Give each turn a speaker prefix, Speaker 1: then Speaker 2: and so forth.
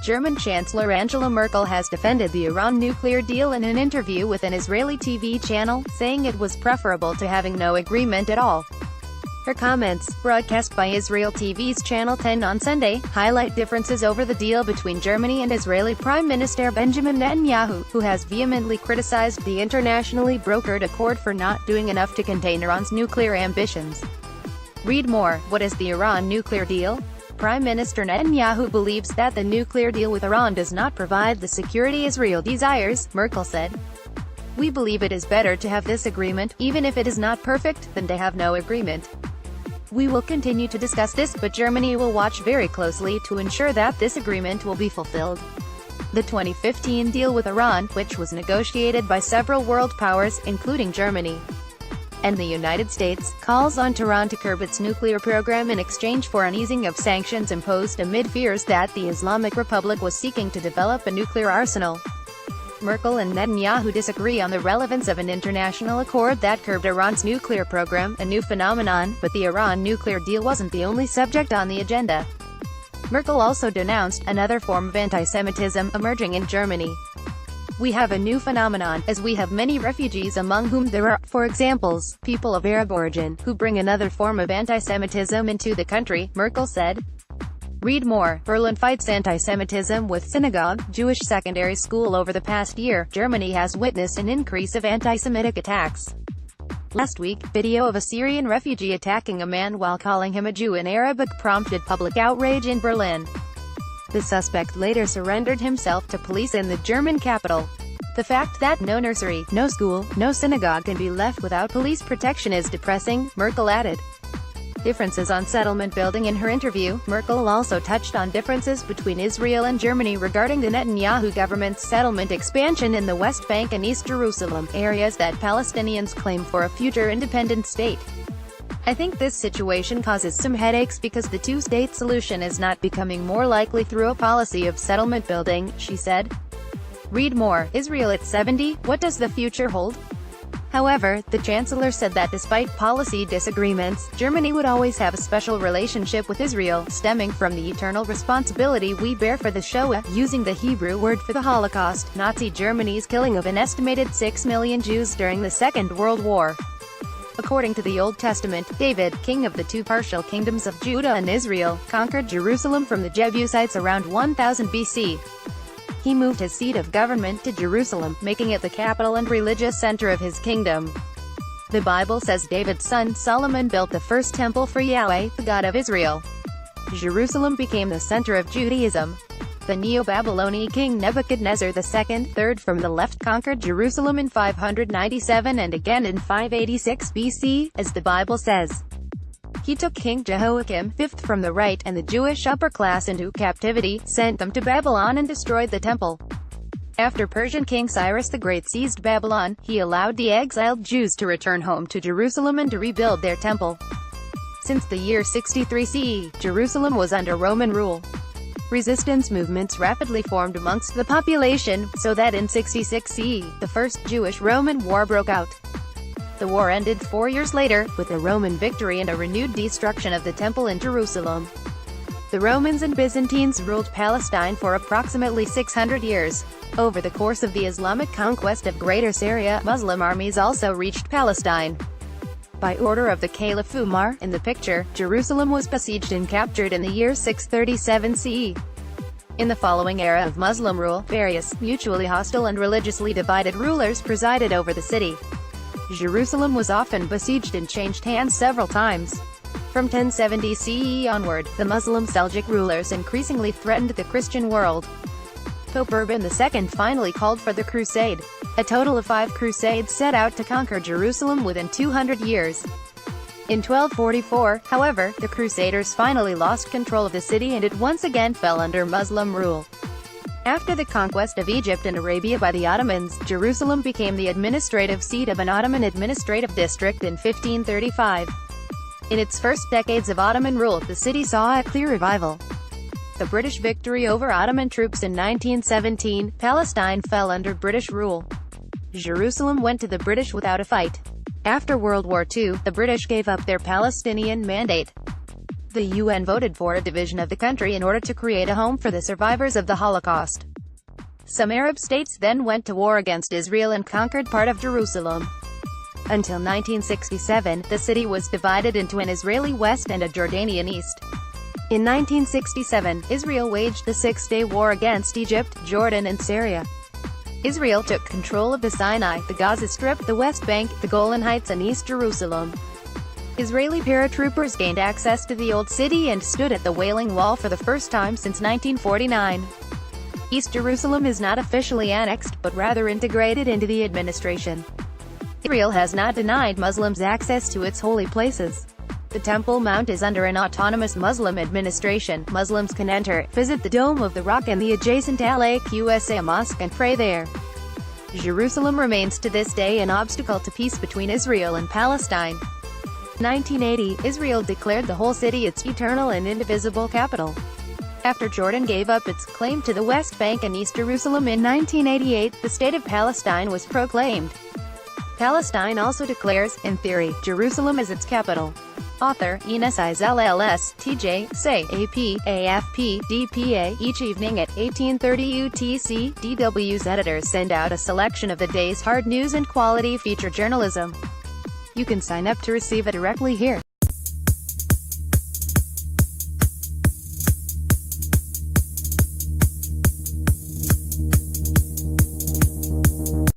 Speaker 1: German Chancellor Angela Merkel has defended the Iran nuclear deal in an interview with an Israeli TV channel, saying it was preferable to having no agreement at all. Her comments, broadcast by Israel TV's Channel 10 on Sunday, highlight differences over the deal between Germany and Israeli Prime Minister Benjamin Netanyahu, who has vehemently criticized the internationally brokered accord for not doing enough to contain Iran's nuclear ambitions. Read more. What is the Iran nuclear deal? Prime Minister Netanyahu believes that the nuclear deal with Iran does not provide the security Israel desires, Merkel said. We believe it is better to have this agreement, even if it is not perfect, than to have no agreement. We will continue to discuss this, but Germany will watch very closely to ensure that this agreement will be fulfilled. The 2015 deal with Iran, which was negotiated by several world powers, including Germany and the United States, calls on Tehran to curb its nuclear program in exchange for an easing of sanctions imposed amid fears that the Islamic Republic was seeking to develop a nuclear arsenal. Merkel and Netanyahu disagree on the relevance of an international accord that curbed Iran's nuclear program, a new phenomenon, but the Iran nuclear deal wasn't the only subject on the agenda. Merkel also denounced another form of anti-Semitism emerging in Germany. We have a new phenomenon, as we have many refugees among whom there are, for example, people of Arab origin, who bring another form of anti-Semitism into the country, Merkel said. Read more. Berlin fights anti-Semitism with synagogue, Jewish secondary school. Over the past year, Germany has witnessed an increase of anti-Semitic attacks. Last week, video of a Syrian refugee attacking a man while calling him a Jew in Arabic prompted public outrage in Berlin. The suspect later surrendered himself to police in the German capital. The fact that no nursery, no school, no synagogue can be left without police protection is depressing, Merkel added. Differences on settlement building. In her interview, Merkel also touched on differences between Israel and Germany regarding the Netanyahu government's settlement expansion in the West Bank and East Jerusalem, areas that Palestinians claim for a future independent state. I think this situation causes some headaches because the two-state solution is not becoming more likely through a policy of settlement building, she said. Read more. Israel at 70, what does the future hold? However, the Chancellor said that despite policy disagreements, Germany would always have a special relationship with Israel, stemming from the eternal responsibility we bear for the Shoah, using the Hebrew word for the Holocaust, Nazi Germany's killing of an estimated 6 million Jews during the Second World War. According to the Old Testament, David, king of the two partial kingdoms of Judah and Israel, conquered Jerusalem from the Jebusites around 1000 BC. He moved his seat of government to Jerusalem, making it the capital and religious center of his kingdom. The Bible says David's son Solomon built the first temple for Yahweh, the God of Israel. Jerusalem became the center of Judaism. The Neo-Babylonian king Nebuchadnezzar II, third from the left, conquered Jerusalem in 597 and again in 586 BC, as the Bible says. He took King Jehoiakim, fifth from the right, and the Jewish upper class into captivity, sent them to Babylon and destroyed the temple. After Persian King Cyrus the Great seized Babylon, he allowed the exiled Jews to return home to Jerusalem and to rebuild their temple. Since the year 63 CE, Jerusalem was under Roman rule. Resistance movements rapidly formed amongst the population, so that in 66 CE, the First Jewish-Roman War broke out. The war ended 4 years later, with a Roman victory and a renewed destruction of the temple in Jerusalem. The Romans and Byzantines ruled Palestine for approximately 600 years. Over the course of the Islamic conquest of Greater Syria, Muslim armies also reached Palestine. By order of the Caliph Umar, in the picture, Jerusalem was besieged and captured in the year 637 CE. In the following era of Muslim rule, various, mutually hostile and religiously divided rulers presided over the city. Jerusalem was often besieged and changed hands several times. From 1070 CE onward, the Muslim Seljuk rulers increasingly threatened the Christian world. Pope Urban II finally called for the crusade. A total of 5 crusades set out to conquer Jerusalem within 200 years. In 1244, however, the Crusaders finally lost control of the city and it once again fell under Muslim rule. After the conquest of Egypt and Arabia by the Ottomans, Jerusalem became the administrative seat of an Ottoman administrative district in 1535. In its first decades of Ottoman rule, the city saw a clear revival. The British victory over Ottoman troops in 1917, Palestine fell under British rule. Jerusalem went to the British without a fight. After World War II, the British gave up their Palestinian mandate. The UN voted for a division of the country in order to create a home for the survivors of the Holocaust. Some Arab states then went to war against Israel and conquered part of Jerusalem. Until 1967, the city was divided into an Israeli West and a Jordanian East. In 1967, Israel waged the Six-Day War against Egypt, Jordan and Syria. Israel took control of the Sinai, the Gaza Strip, the West Bank, the Golan Heights and East Jerusalem. Israeli paratroopers gained access to the Old City and stood at the Wailing Wall for the first time since 1949. East Jerusalem is not officially annexed, but rather integrated into the administration. Israel has not denied Muslims access to its holy places. The Temple Mount is under an autonomous Muslim administration. Muslims can enter, visit the Dome of the Rock and the adjacent Al-Aqsa Mosque and pray there. Jerusalem remains to this day an obstacle to peace between Israel and Palestine. In 1980, Israel declared the whole city its eternal and indivisible capital. After Jordan gave up its claim to the West Bank and East Jerusalem in 1988, the State of Palestine was proclaimed. Palestine also declares, in theory, Jerusalem as its capital. Author, Ines Ills, TJ, Say, AP, AFP, DPA. Each evening at 18:30 UTC, DW's editors send out a selection of the day's hard news and quality feature journalism. You can sign up to receive it directly here.